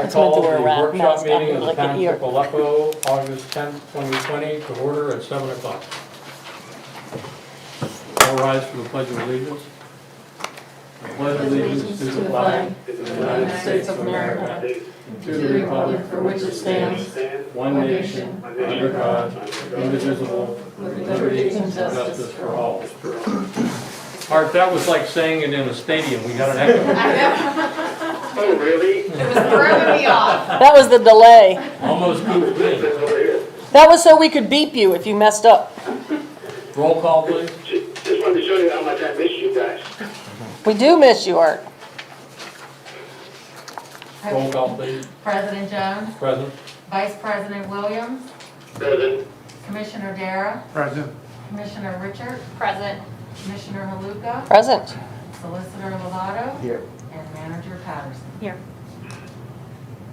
I It's meant call to wear a the rat workshop mask meeting on of the like an ear. Township of Aleppo, August 10th, 2020, to order at 7 o'clock. All rise for the Pledge of Allegiance. I pledge allegiance to the flag of the United States of America, and to the republic for which it stands, one nation, under God, indivisible, with liberty and justice for all. Art, that was like saying it in a stadium. We got an echo. Oh, really? It was throwing me off. That was the delay. Almost goofed me. That was so we could beep you if you messed up. Roll call, please. Just wanted to show you how much I miss you guys. We do miss you, Art. Roll call, please. President Jones, Present. Vice President Williams, President. Commissioner Dara, Present. Commissioner Richard. Present. Commissioner Haluka, Present. Solicitor Lovato. Here. And Manager Patterson. Here.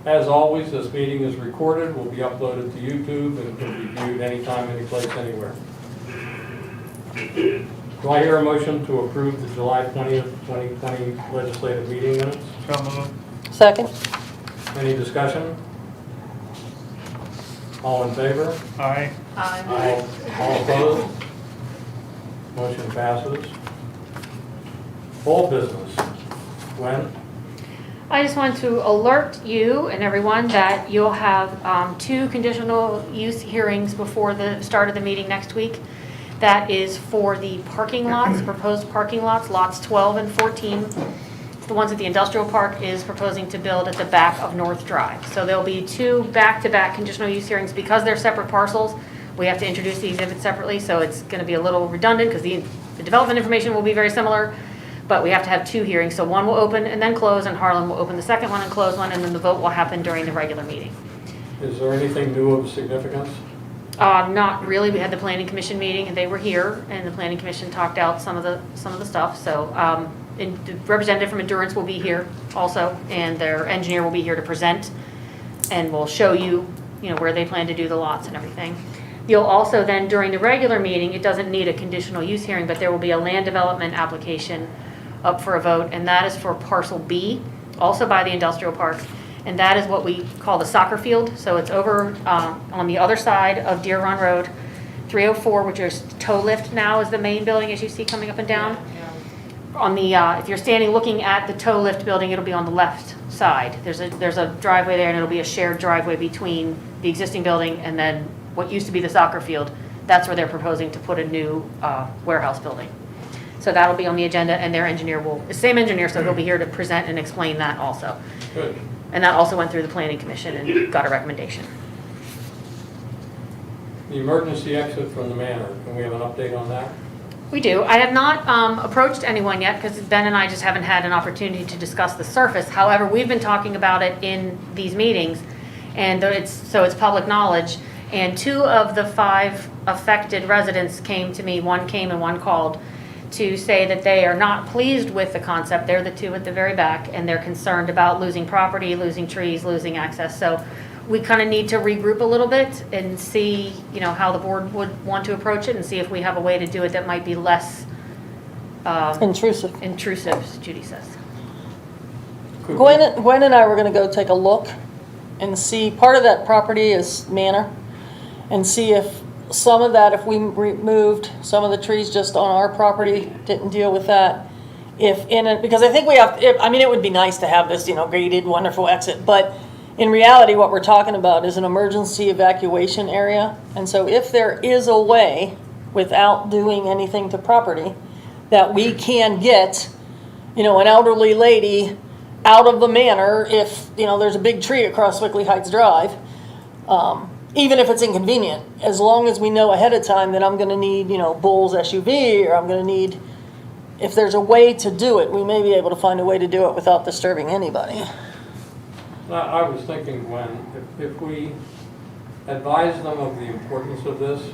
As always, this meeting is recorded, will be uploaded to YouTube, and can be viewed anytime, anyplace, anywhere. Do I hear a motion to approve the July 20th, 2020 legislative meeting minutes? So moved. Second. Any discussion? All in favor? Aye. All opposed? Motion passes. Full business. Gwen? I just want to alert you and everyone that you'll have 2 conditional use hearings before the start of the meeting next week. That is for the parking lots, proposed parking lots, lots 12 and 14. The ones that the industrial park is proposing to build at the back of North Drive. So there'll be 2 back-to-back conditional use hearings. Because they're separate parcels, we have to introduce the exhibits separately, so it's going to be a little redundant because the development information will be very similar, but we have to have 2 hearings. So one will open and then close, and Harlan will open the second one and close one, and then the vote will happen during the regular meeting. Is there anything new of significance? Not really. We had the planning commission meeting, and they were here, and the planning commission talked out some of the stuff. So, and the representative from Endurance will be here also, and their engineer will be here to present, and will show you, where they plan to do the lots and everything. You'll also then, during the regular meeting, it doesn't need a conditional use hearing, but there will be a land development application up for a vote, and that is for parcel B, also by the industrial park. And that is what we call the soccer field. So it's over on the other side of Deer Run Road, 304, which is toe lift now is the main building as you see coming up and down. On the if you're standing looking at the toe lift building, it'll be on the left side. There's a driveway there, and it'll be a shared driveway between the existing building and then what used to be the soccer field. That's where they're proposing to put a new warehouse building. So that'll be on the agenda, and their engineer the same engineer, so he'll be here to present and explain that also. Good. And that also went through the planning commission and got a recommendation. The emergency exit from the manor, can we have an update on that? We do. I have not approached anyone yet because Ben and I just haven't had an opportunity to discuss the surface. However, we've been talking about it in these meetings, and it's public knowledge. And 2 of the 5 affected residents came to me. One came and one called to say that they are not pleased with the concept. They're the 2 at the very back, and they're concerned about losing property, losing trees, losing access. So we kind of need to regroup a little bit and see, how the board would want to approach it, and see if we have a way to do it that might be less Intrusive. intrusive, Judy says. Could Gwen and I were going to go take a look and see, part of that property is manor, and see if some of that, if we removed some of the trees just on our property, didn't deal with that. Because I think we have, it would be nice to have this, graded, wonderful exit, but in reality, what we're talking about is an emergency evacuation area. And so if there is a way, without doing anything to property, that we can get, an elderly lady out of the manor if, there's a big tree across Wickley Heights Drive, even if it's inconvenient, as long as we know ahead of time that I'm going to need, Bull's SUV, or I'm going to need, if there's a way to do it, we may be able to find a way to do it without disturbing anybody. I was thinking, Gwen, if we advise them of the importance of this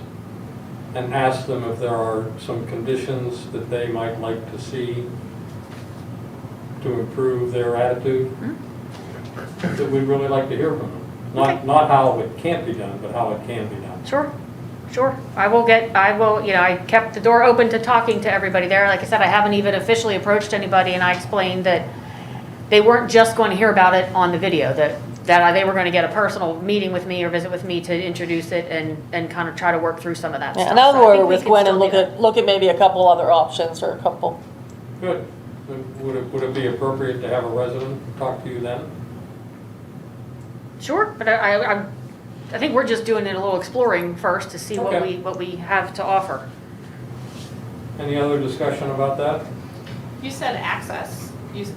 and ask them if there are some conditions that they might like to see to improve their attitude, that we'd really like to hear from them. Not how it can't be done, but how it can be done. Sure. I kept the door open to talking to everybody there. Like I said, I haven't even officially approached anybody, and I explained that they weren't just going to hear about it on the video, that that they were going to get a personal meeting with me or visit with me to introduce it and kind of try to work through some of that Yeah, stuff. and I'll So I go think over we with can Gwen still and do that. look at maybe a couple other options or a couple. Good. Would it be appropriate to have a resident talk to you then? Sure, but I think we're just doing it a little exploring first to see Okay. what we have to offer. Any other discussion about that? You said access.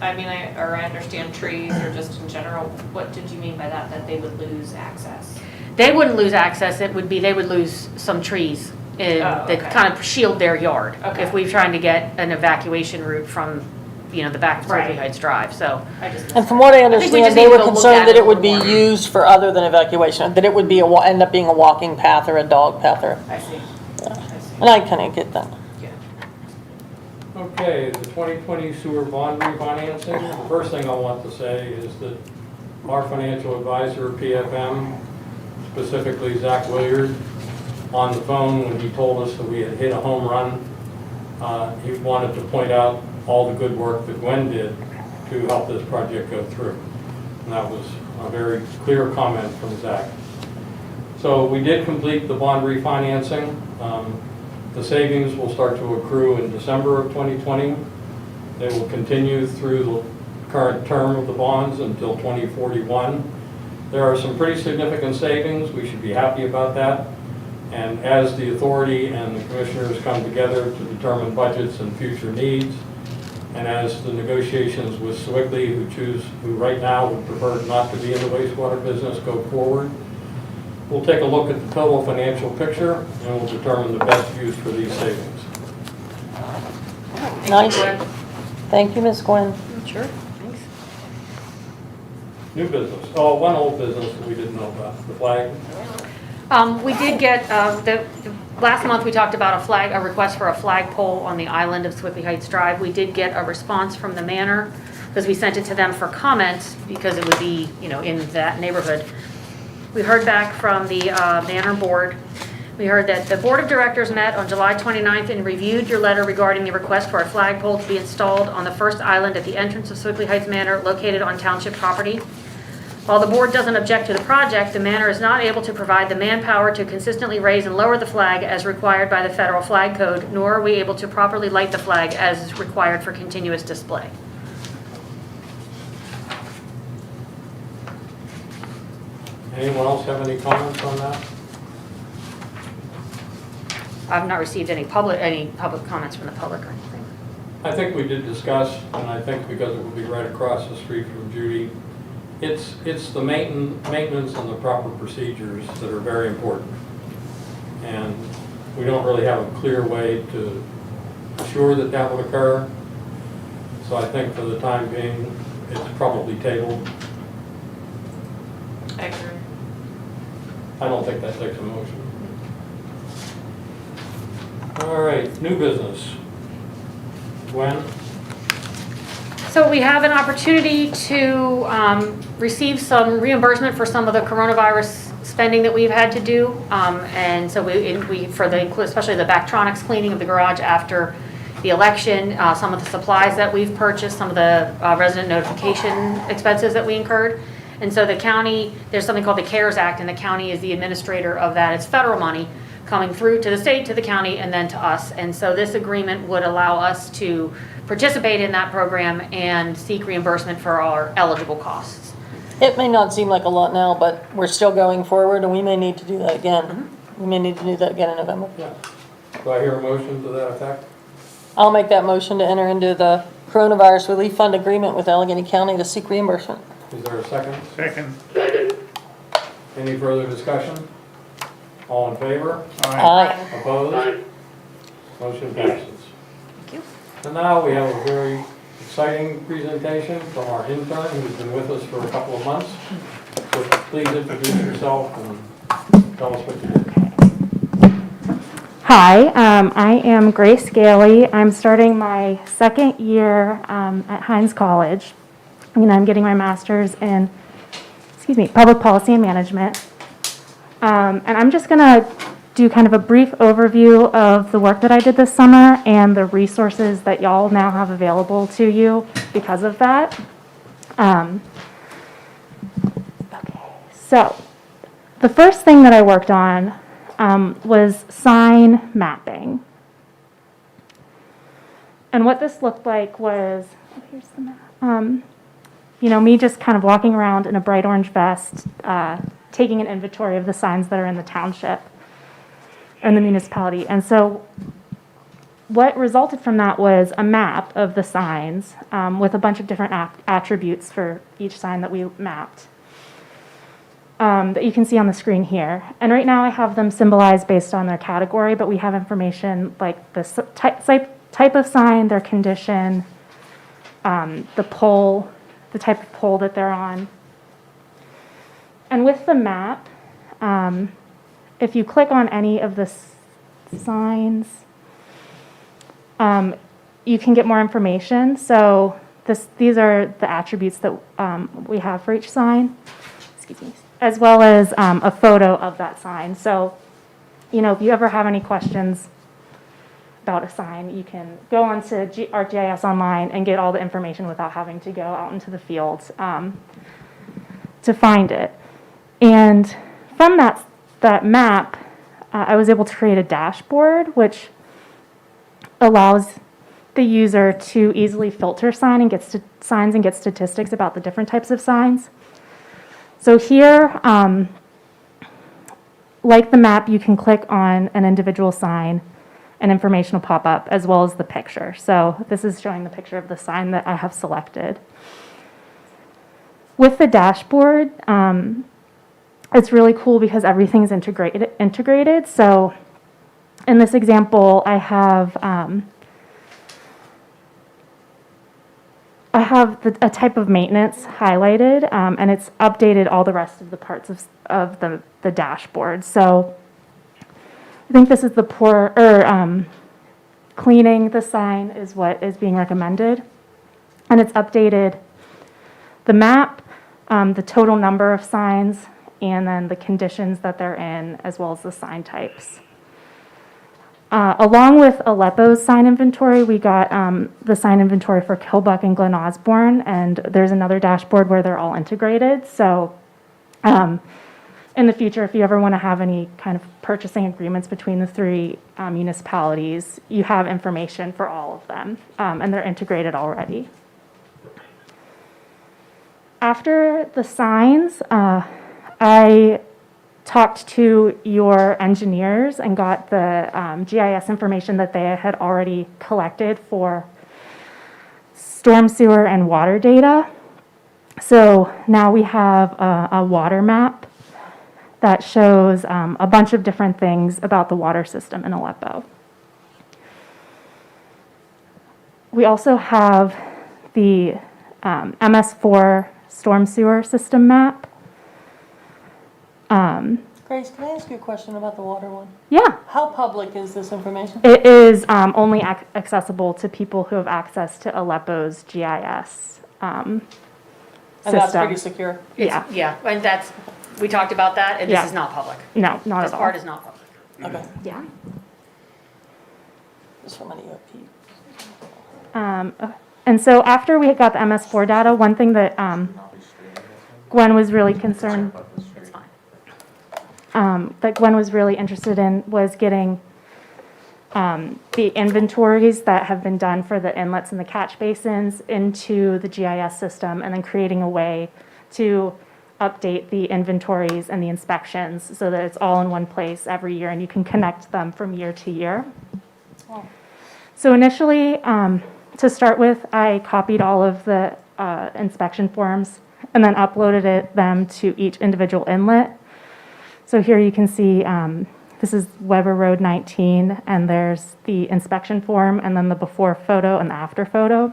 I understand trees or just in general. What did you mean by that? That they would lose access? They wouldn't lose access, it would be, they would lose some trees that okay. kind of shield their yard. Okay. If we're trying to get an evacuation route from, the back of Berkeley Right. Heights Drive, so. I just And from what I think we just understand, they need to were go look concerned at that it a it would be little more. used for other than evacuation, that it would be end up being a walking path or a dog path or, I see. I see. and I kind of get that. Yeah. Okay, the 2020 sewer bond refinancing. The first thing I want to say is that our financial advisor, PFM, specifically Zach Williard, on the phone when he told us that we had hit a home run, he wanted to point out all the good work that Gwen did to help this project go through. And that was a very clear comment from Zach. So we did complete the bond refinancing. The savings will start to accrue in December of 2020. They will continue through the current term of the bonds until 2041. There are some pretty significant savings. We should be happy about that. And as the authority and the commissioners come together to determine budgets and future needs, and as the negotiations with Sewickley, who right now would prefer not to be in the wastewater business, go forward, we'll take a look at the total financial picture and we'll determine the best use for these savings. Nice. Thank you, Ms. Gwen. Sure, thanks. New business. Oh, one old business that we didn't know about, the flag. We did get, last month we talked about a request for a flagpole on the island of Sewickley Heights Drive. We did get a response from the Manor, because we sent it to them for comments, because it would be, in that neighborhood. We heard back from the Manor Board. We heard that the Board of Directors met on July 29th and reviewed your letter regarding the request for a flagpole to be installed on the first island at the entrance of Sewickley Heights Manor located on township property. While the board doesn't object to the project, the Manor is not able to provide the manpower to consistently raise and lower the flag as required by the federal flag code, nor are we able to properly light the flag as is required for continuous display. Anyone else have any comments on that? I've not received any public comments from the public or anything. I think we did discuss, and I think because it will be right across the street from Judy, it's the maintenance and the proper procedures that are very important. And we don't really have a clear way to assure that that would occur. So I think for the time being, it's probably tabled. I agree. I don't think that takes a motion. All right, new business. Gwen? So we have an opportunity to receive some reimbursement for some of the coronavirus spending that we've had to do. And so especially the Bactronics cleaning of the garage after the election, some of the supplies that we've purchased, some of the resident notification expenses that we incurred. And so the county, there's something called the CARES Act, and the county is the administrator of that. It's federal money coming through to the state, to the county, and then to us. And so this agreement would allow us to participate in that program and seek reimbursement for our eligible costs. It may not seem like a lot now, but we're still going forward and we may need to do that again. We may need to do that again in November. Yeah. Do I hear a motion to that effect? I'll make that motion to enter into the coronavirus relief fund agreement with Allegheny County to seek reimbursement. Is there a second? Second. Second. Any further discussion? All in favor? Aye. Opposed? Aye. Motion passes. Thank you. And now we have a very exciting presentation from our intern who's been with us for a couple of months. So please introduce yourself and tell us what you did. Hi, I am Grace Gailey. I'm starting my second year at Hines College, and I'm getting my master's in, public policy and management. And I'm just going to do kind of a brief overview of the work that I did this summer and the resources that y'all now have available to you because of that. So the first thing that I worked on was sign mapping. And what this looked like was, oh, here's the map. Me just kind of walking around in a bright orange vest, taking an inventory of the signs that are in the township and the municipality. And so what resulted from that was a map of the signs with a bunch of different attributes for each sign that we mapped that you can see on the screen here. And right now I have them symbolized based on their category, but we have information like the type of sign, their condition, the pole, the type of pole that they're on. And with the map, if you click on any of the signs, you can get more information. So these are the attributes that we have for each sign, excuse me, as well as a photo of that sign. So, if you ever have any questions about a sign, you can go onto ArcGIS Online and get all the information without having to go out into the fields to find it. And from that map, I was able to create a dashboard, which allows the user to easily filter signs and get statistics about the different types of signs. So here, like the map, you can click on an individual sign and information will pop up as well as the picture. So this is showing the picture of the sign that I have selected. With the dashboard, it's really cool because everything's integrated. So in this example, I have a type of maintenance highlighted, and it's updated all the rest of the parts of the dashboard. So I think this is cleaning the sign is what is being recommended. And it's updated the map, the total number of signs, and then the conditions that they're in, as well as the sign types. Along with Aleppo's sign inventory, we got the sign inventory for Kilbuck and Glen Osborne, and there's another dashboard where they're all integrated. So in the future, if you ever want to have any kind of purchasing agreements between the three municipalities, you have information for all of them, and they're integrated already. After the signs, I talked to your engineers and got the GIS information that they had already collected for storm, sewer, and water data. So now we have a water map that shows a bunch of different things about the water system in Aleppo. We also have the MS4 storm sewer system map. Grace, can I ask you a question about the water one? Yeah, How public is this information? it is only accessible to people who have access to Aleppo's GIS And that's system. pretty secure? Yeah, Yeah, and we talked about that, and this Yeah. is not public. no, not This at all. part is not public. Okay, Yeah. just from an EOP. And so after we got the MS4 data, one thing that Gwen was really concerned, It's fine. that Gwen was really interested in was getting the inventories that have been done for the inlets and the catch basins into the GIS system, and then creating a way to update the inventories and the inspections so that it's all in one place every year and you can connect them from year to year. Oh. So initially, to start with, I copied all of the inspection forms and then uploaded them to each individual inlet. So here you can see this is Weber Road 19, and there's the inspection form, and then the before photo and the after photo.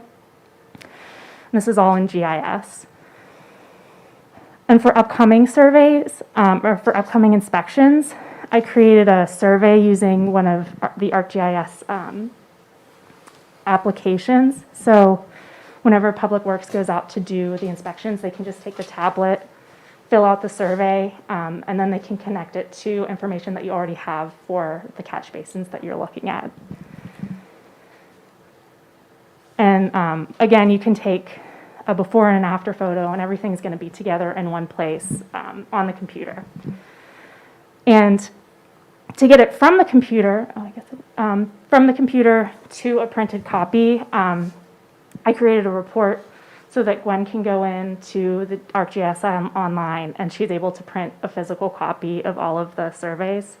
And this is all in GIS. And for upcoming surveys, or for upcoming inspections, I created a survey using one of the ArcGIS applications. So whenever Public Works goes out to do the inspections, they can just take the tablet, fill out the survey, and then they can connect it to information that you already have for the catch basins that you're looking at. And again, you can take a before and an after photo, and everything's going to be together in one place on the computer. And to get it from the computer, from the computer to a printed copy, I created a report so that Gwen can go into the ArcGIS online, and she's able to print a physical copy of all of the surveys.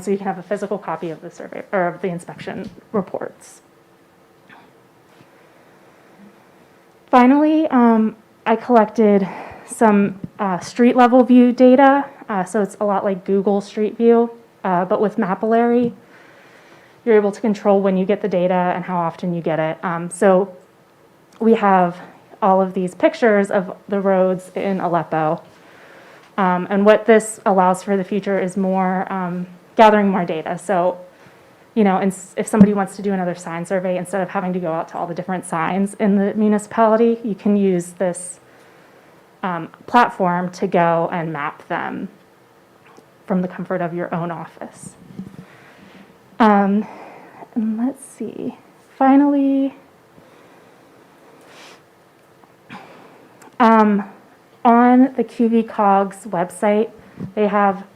So you can have a physical copy of the survey or of the inspection reports. Finally, I collected some street level view data. So it's a lot like Google Street View, but with Mapillary. You're able to control when you get the data and how often you get it. So we have all of these pictures of the roads in Aleppo. And what this allows for the future is more gathering more data. So, you know, if somebody wants to do another sign survey, instead of having to go out to all the different signs in the municipality, you can use this platform to go and map them from the comfort of your own office. And let's see, finally, on the QVCOG's website, they have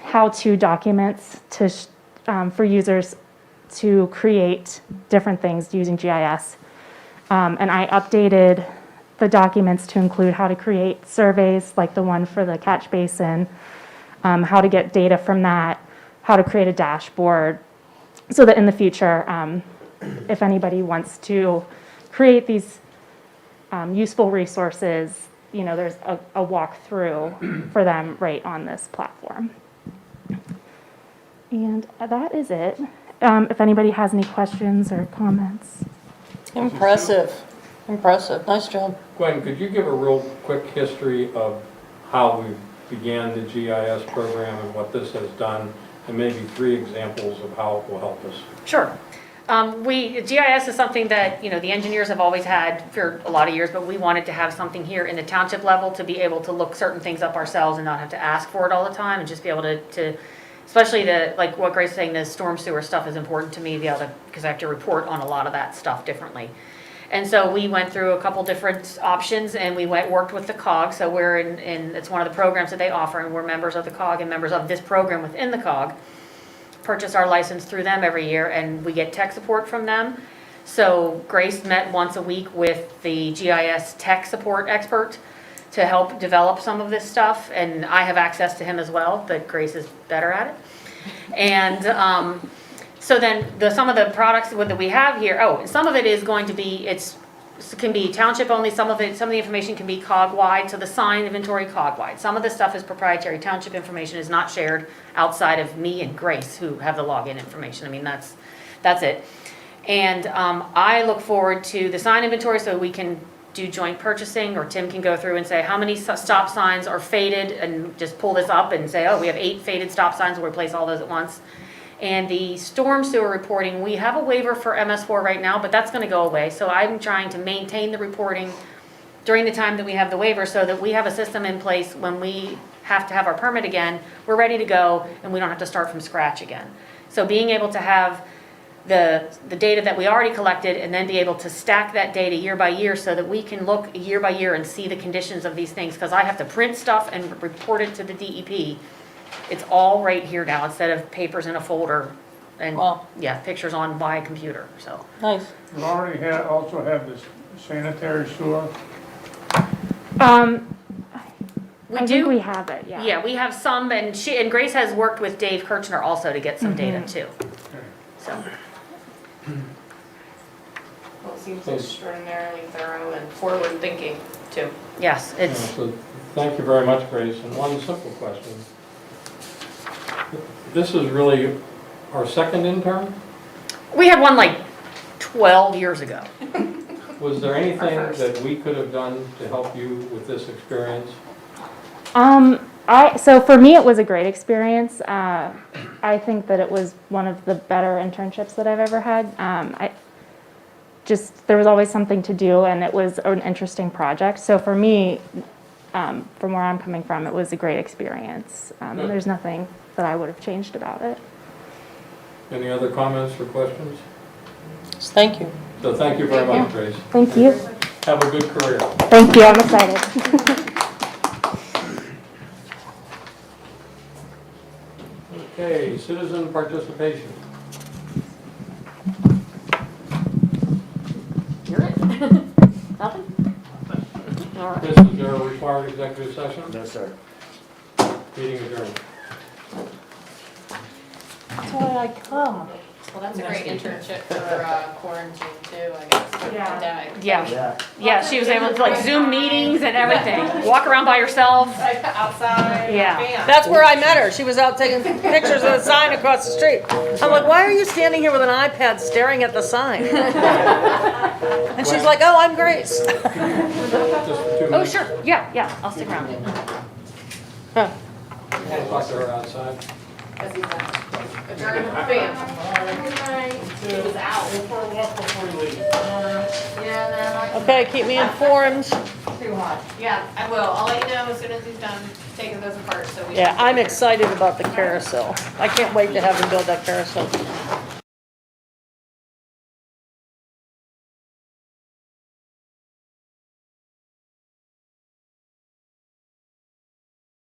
how-to documents for users to create different things using GIS. And I updated the documents to include how to create surveys like the one for the catch basin, how to get data from that, how to create a dashboard, so that in the future, if anybody wants to create these useful resources, you know, there's a walkthrough for them right on this platform. And that is it. If anybody has any questions or comments. Impressive, impressive, nice job. Gwen, could you give a real quick history of how we began the GIS program and what this has done, and maybe 3 examples of how it will help us? Sure. GIS is something that, you know, the engineers have always had for a lot of years, but we wanted to have something here in the township level to be able to look certain things up ourselves and not have to ask for it all the time, and just be able to especially like what Grace is saying, the storm sewer stuff is important to me to be able to, because I have to report on a lot of that stuff differently. And so we went through a couple different options, and we worked with the COG. So we're in it's one of the programs that they offer, and we're members of the COG and members of this program within the COG. Purchase our license through them every year, and we get tech support from them. So Grace met once a week with the GIS tech support expert to help develop some of this stuff, and I have access to him as well, but Grace is better at it. And so then some of the products that we have here, some of it is going to be, it can be township only, some of the information can be COG-wide, so the sign inventory COG-wide. Some of the stuff is proprietary. Township information is not shared outside of me and Grace, who have the login information. I mean, that's it. And I look forward to the sign inventory so we can do joint purchasing, or Tim can go through and say how many stop signs are faded, and just pull this up and say, oh, we have 8 faded stop signs, we'll replace all those at once. And the storm sewer reporting, we have a waiver for MS4 right now, but that's going to go away. So I'm trying to maintain the reporting during the time that we have the waiver, so that we have a system in place when we have to have our permit again, we're ready to go, and we don't have to start from scratch again. So being able to have the data that we already collected, and then be able to stack that data year by year, so that we can look year by year and see the conditions of these things, because I have to print stuff and report it to the DEP. It's all right here now, instead of papers in a folder and, Wow. yeah, pictures on my computer, so. Nice. You already also have this sanitary sewer. We I do. think we have it, yeah. Yeah, we have some, and Grace has worked with Dave Kirchner also to get some data too, so. Well, it seems extraordinarily thorough and forward-thinking, too. Yes, it's, So thank you very much, Grace. And one simple question. This is really our second intern? we had one like 12 years ago. Was there anything first. that we could have done to help you with this experience? So for me, it was a great experience. I think that it was one of the better internships that I've ever had. There was always something to do, and it was an interesting project. So for me, from where I'm coming from, it was a great experience. Good. There's nothing that I would have changed about it. Any other comments or questions? Thank you. So thank you very much, Grace. Thank you. Have a good career. Thank you, I'm excited. Okay, citizen participation. You're it. Nothing? All right. This is our required executive session. No, sir. Meeting adjourned. That's why I come. Well, that's a great internship for quarantine too, I guess, for the pandemic. Yeah, Yeah. yeah, she was able to like Zoom meetings and everything, walk around by herself. Like outside, Yeah. bam. That's where I met her. She was out taking pictures of the sign across the street. I'm like, why are you standing here with an iPad staring at the sign? And she's like, oh, I'm Grace. Just for 2 Oh, minutes. sure, yeah, I'll stick around. Huh. We'll talk to her outside. Adjourned, bam. It was out. Yeah, Okay, keep me informed. too hot. Yeah, I will. I'll let you know as soon as he's done taking those apart, so we. Yeah, I'm excited about the carousel. I can't wait to have him build that carousel.